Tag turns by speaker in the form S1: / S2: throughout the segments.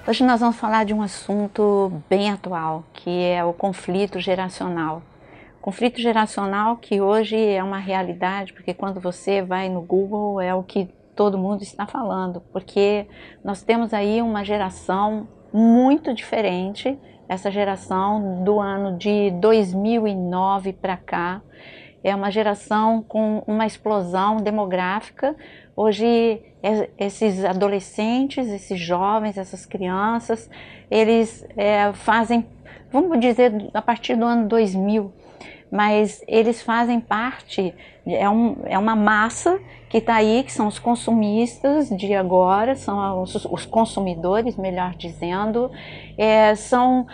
S1: Hoje nós vamos falar de um assunto bem atual, que é o conflito geracional. Conflito geracional que hoje é uma realidade, porque quando você vai no Google é o que todo mundo está falando, porque nós temos aí uma geração muito diferente, essa geração do ano de 2009 para cá. É uma geração com uma explosão demográfica. Hoje, esses adolescentes, esses jovens, essas crianças, eles fazem, vamos dizer, a partir do ano 2000, mas eles fazem parte, é uma massa que está aí, que são os consumistas de agora, são os consumidores, melhor dizendo, são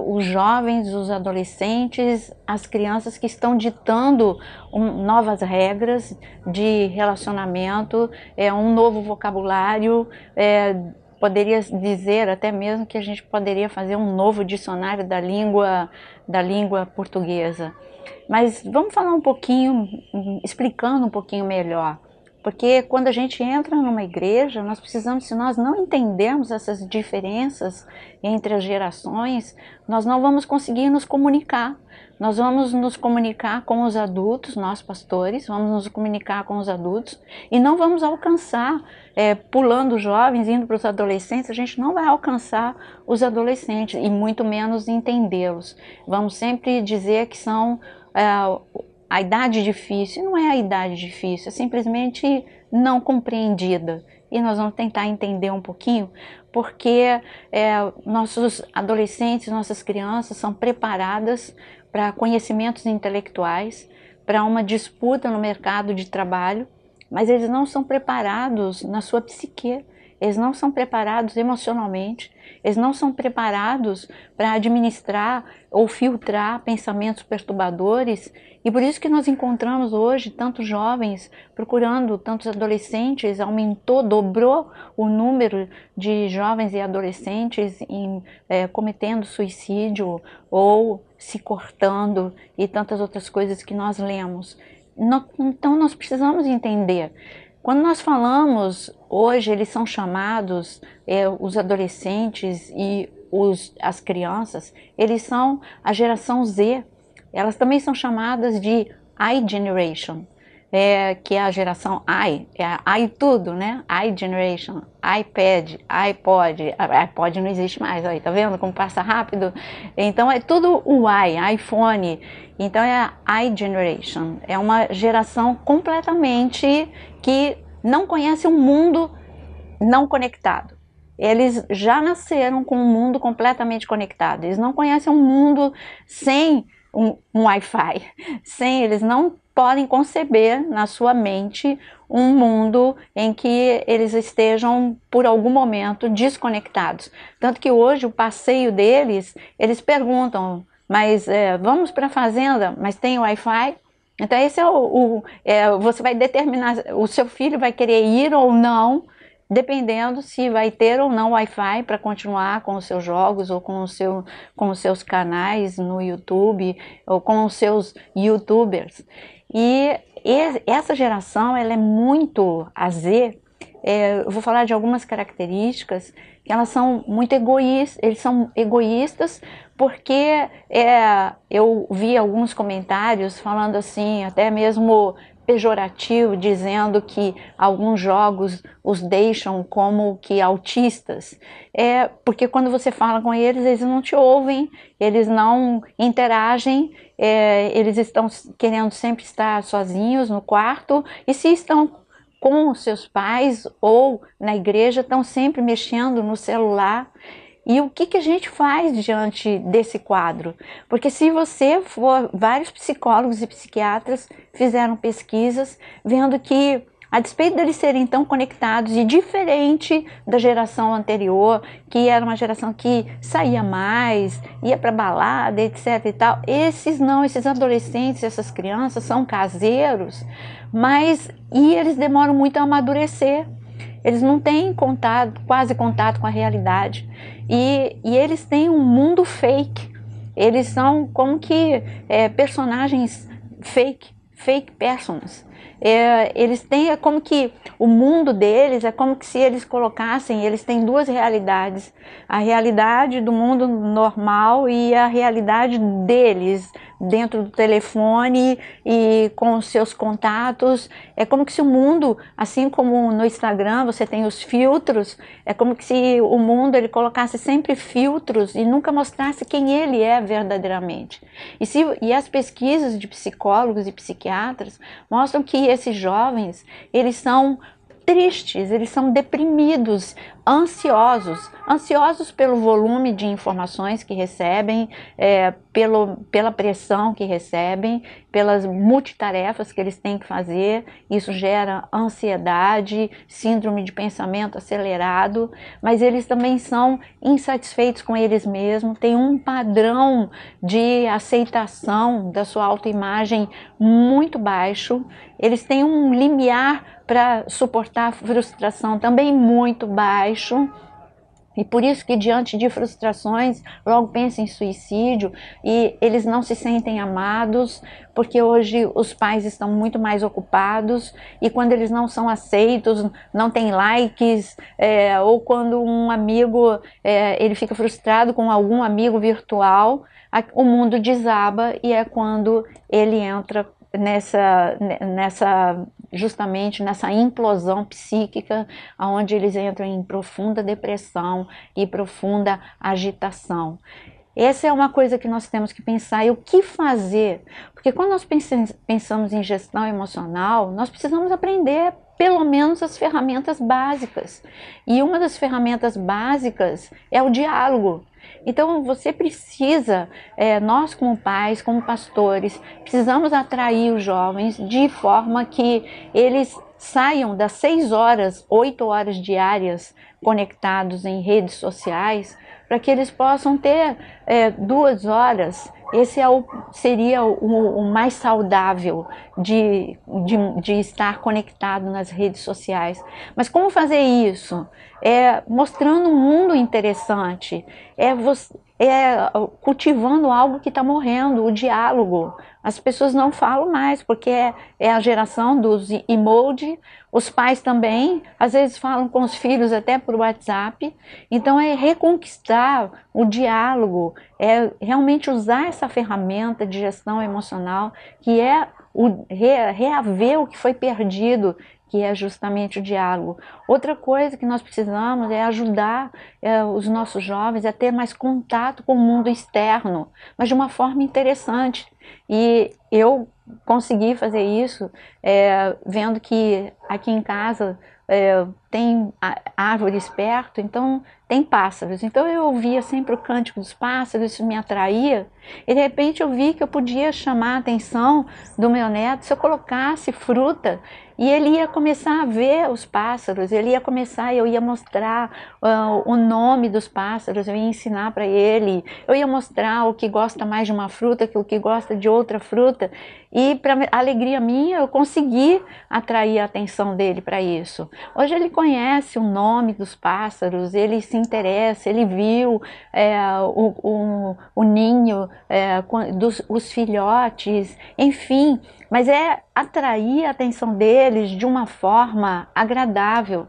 S1: os jovens, os adolescentes, as crianças que estão ditando novas regras de relacionamento, um novo vocabulário, poderia dizer até mesmo que a gente poderia fazer um novo dicionário da língua portuguesa. Mas vamos falar um pouquinho, explicando um pouquinho melhor. Porque quando a gente entra numa igreja, nós precisamos, se nós não entendermos essas diferenças entre as gerações, nós não vamos conseguir nos comunicar. Nós vamos nos comunicar com os adultos, nós pastores, vamos nos comunicar com os adultos e não vamos alcançar, pulando os jovens, indo para os adolescentes, a gente não vai alcançar os adolescentes e muito menos entendê-los. Vamos sempre dizer que são a idade difícil. Não é a idade difícil, é simplesmente não compreendida. E nós vamos tentar entender um pouquinho, porque nossos adolescentes, nossas crianças são preparadas para conhecimentos intelectuais, para uma disputa no mercado de trabalho, mas eles não são preparados na sua psique, eles não são preparados emocionalmente, eles não são preparados para administrar ou filtrar pensamentos perturbadores, e por isso que nós encontramos hoje tantos jovens procurando, tantos adolescentes, aumentou, dobrou o número de jovens e adolescentes cometendo suicídio ou se cortando e tantas outras coisas que nós lemos. Então nós precisamos entender. Quando nós falamos, hoje eles são chamados, os adolescentes e as crianças, eles são a geração Z. Elas também são chamadas de iGeneration, que é a geração I, I tudo, né? iGeneration, iPad, iPod não existe mais, aí, tá vendo como passa rápido? Então é tudo o iPhone, então é a iGeneration, é uma geração completamente que não conhece um mundo não conectado. Eles já nasceram com um mundo completamente conectado, eles não conhecem um mundo sem um Wi-Fi, eles não podem conceber na sua mente um mundo em que eles estejam por algum momento desconectados. Tanto que hoje o passeio deles, eles perguntam, mas vamos para a fazenda, mas tem Wi-Fi? Então esse você vai determinar, o seu filho vai querer ir ou não, dependendo se vai ter ou não Wi-Fi para continuar com os seus jogos ou com os seus canais no YouTube ou com os seus YouTubers. E essa geração, ela é muito Z. Eu vou falar de algumas características que elas são muito egoístas, eles são egoístas porque eu vi alguns comentários falando assim, até mesmo pejorativo, dizendo que alguns jogos os deixam como que autistas, porque quando você fala com eles, eles não te ouvem, eles não interagem, eles estão querendo sempre estar sozinhos no quarto, e se estão com os seus pais ou na igreja, estão sempre mexendo no celular. E o que a gente faz diante desse quadro? Porque se você for, vários psicólogos e psiquiatras fizeram pesquisas vendo que, a despeito deles serem tão conectados e diferente da geração anterior, que era uma geração que saía mais, ia para balada, etc e tal, esses adolescentes, essas crianças são caseiros, e eles demoram muito a amadurecer. Eles não têm quase contato com a realidade. E eles têm um mundo fake. Eles são como que personagens fake persons. Eles têm, é como que o mundo deles é como que se eles colocassem, eles têm duas realidades, a realidade do mundo normal e a realidade deles, dentro do telefone e com os seus contatos. É como que se o mundo, assim como no Instagram você tem os filtros, é como que se o mundo ele colocasse sempre filtros e nunca mostrasse quem ele é verdadeiramente. E as pesquisas de psicólogos e psiquiatras mostram que esses jovens, eles são tristes, eles são deprimidos, ansiosos pelo volume de informações que recebem, pela pressão que recebem, pelas multitarefas que eles têm que fazer. Isso gera ansiedade, síndrome de pensamento acelerado, mas eles também são insatisfeitos com eles mesmos, têm um padrão de aceitação da sua autoimagem muito baixo, eles têm um limiar para suportar a frustração também muito baixo, e por isso que diante de frustrações logo pensam em suicídio, e eles não se sentem amados, porque hoje os pais estão muito mais ocupados, e quando eles não são aceitos, não tem likes, ou quando um amigo ele fica frustrado com algum amigo virtual, o mundo desaba, e é quando ele entra justamente nessa implosão psíquica, onde eles entram em profunda depressão e profunda agitação. Essa é uma coisa que nós temos que pensar, e o que fazer? Porque quando nós pensamos em gestão emocional, nós precisamos aprender pelo menos as ferramentas básicas. E uma das ferramentas básicas é o diálogo. Então você precisa, nós como pais, como pastores, precisamos atrair os jovens de forma que eles saiam das 6 horas, 8 horas diárias conectados em redes sociais, para que eles possam ter 2 horas. Esse seria o mais saudável de estar conectado nas redes sociais. Mas como fazer isso? Mostrando um mundo interessante, cultivando algo que está morrendo, o diálogo. As pessoas não falam mais, porque é a geração dos emoji, os pais também, às vezes falam com os filhos até por WhatsApp. Então é reconquistar o diálogo, é realmente usar essa ferramenta de gestão emocional, que é reaver o que foi perdido, que é justamente o diálogo. Outra coisa que nós precisamos é ajudar os nossos jovens a ter mais contato com o mundo externo, mas de uma forma interessante. E eu consegui fazer isso vendo que aqui em casa tem árvores perto, então tem pássaros. Então eu ouvia sempre o cântico dos pássaros, isso me atraía, e de repente eu vi que eu podia chamar a atenção do meu neto se eu colocasse fruta, e ele ia começar a ver os pássaros, eu ia mostrar o nome dos pássaros, eu ia ensinar para ele, eu ia mostrar o que gosta mais de uma fruta que o que gosta de outra fruta, e para alegria minha eu consegui atrair a atenção dele para isso. Hoje ele conhece o nome dos pássaros, ele se interessa, ele viu o ninho, os filhotes, enfim, mas é atrair a atenção deles de uma forma agradável.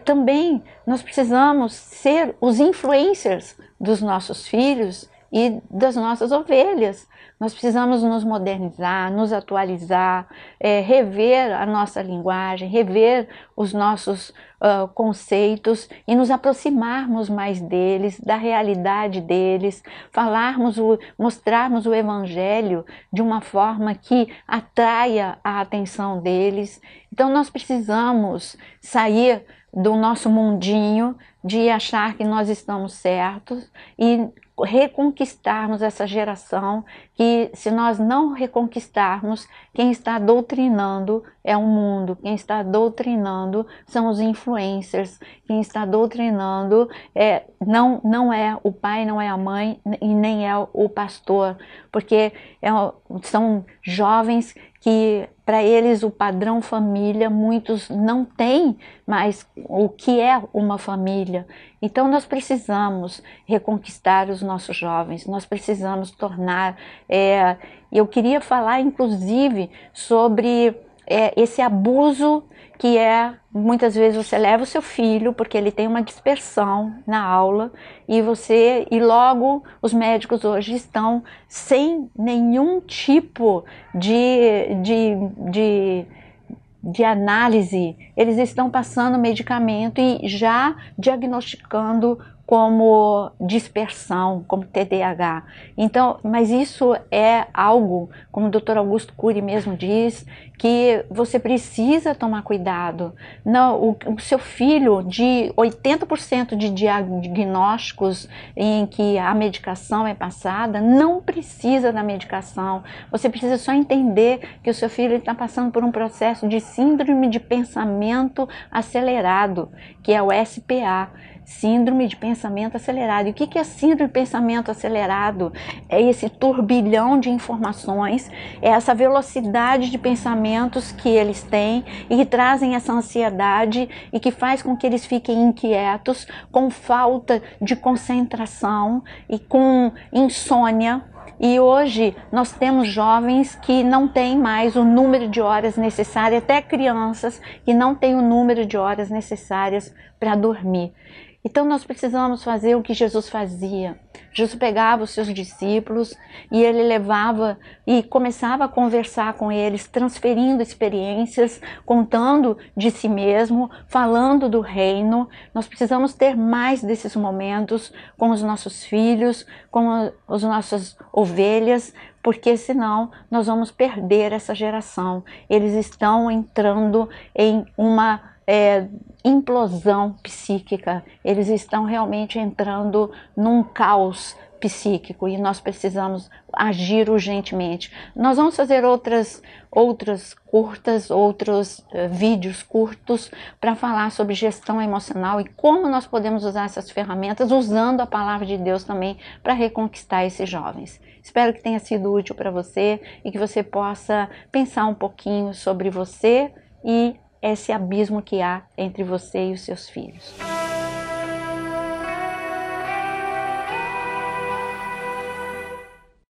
S1: Também nós precisamos ser os influencers dos nossos filhos e das nossas ovelhas. Nós precisamos nos modernizar, nos atualizar, rever a nossa linguagem, rever os nossos conceitos e nos aproximarmos mais deles, da realidade deles, mostrarmos o Evangelho de uma forma que atraia a atenção deles. Então nós precisamos sair do nosso mundinho de achar que nós estamos certos e reconquistarmos essa geração, que se nós não reconquistarmos, quem está doutrinando é o mundo, quem está doutrinando são os influencers, quem está doutrinando não é o pai, não é a mãe e nem é o pastor, porque são jovens que para eles o padrão família, muitos não têm mais o que é uma família. Então nós precisamos reconquistar os nossos jovens, nós precisamos tornar... eu queria falar inclusive sobre esse abuso que muitas vezes você leva o seu filho porque ele tem uma dispersão na aula e logo os médicos hoje estão sem nenhum tipo de análise, eles estão passando medicamento e já diagnosticando como dispersão, como TDAH. Então, mas isso é algo, como o Dr. Augusto Cury mesmo diz, que você precisa tomar cuidado. Não, o seu filho, de 80% de diagnósticos em que a medicação é passada, não precisa da medicação. Você precisa só entender que o seu filho está passando por um processo de síndrome de pensamento acelerado, que é o SPA. Síndrome de pensamento acelerado. E o que é síndrome de pensamento acelerado? É esse turbilhão de informações, é essa velocidade de pensamentos que eles têm e que trazem essa ansiedade e que faz com que eles fiquem inquietos, com falta de concentração e com insônia. E hoje nós temos jovens que não têm mais o número de horas necessárias, até crianças que não têm o número de horas necessárias para dormir. Então nós precisamos fazer o que Jesus fazia. Jesus pegava os seus discípulos e ele levava e começava a conversar com eles, transferindo experiências, contando de si mesmo, falando do reino. Nós precisamos ter mais desses momentos com os nossos filhos, com as nossas ovelhas, porque senão nós vamos perder essa geração. Eles estão entrando em uma implosão psíquica, eles estão realmente entrando num caos psíquico e nós precisamos agir urgentemente. Nós vamos fazer outros vídeos curtos para falar sobre gestão emocional e como nós podemos usar essas ferramentas usando a palavra de Deus também para reconquistar esses jovens. Espero que tenha sido útil para você e que você possa pensar um pouquinho sobre você e esse abismo que há entre você e os seus filhos.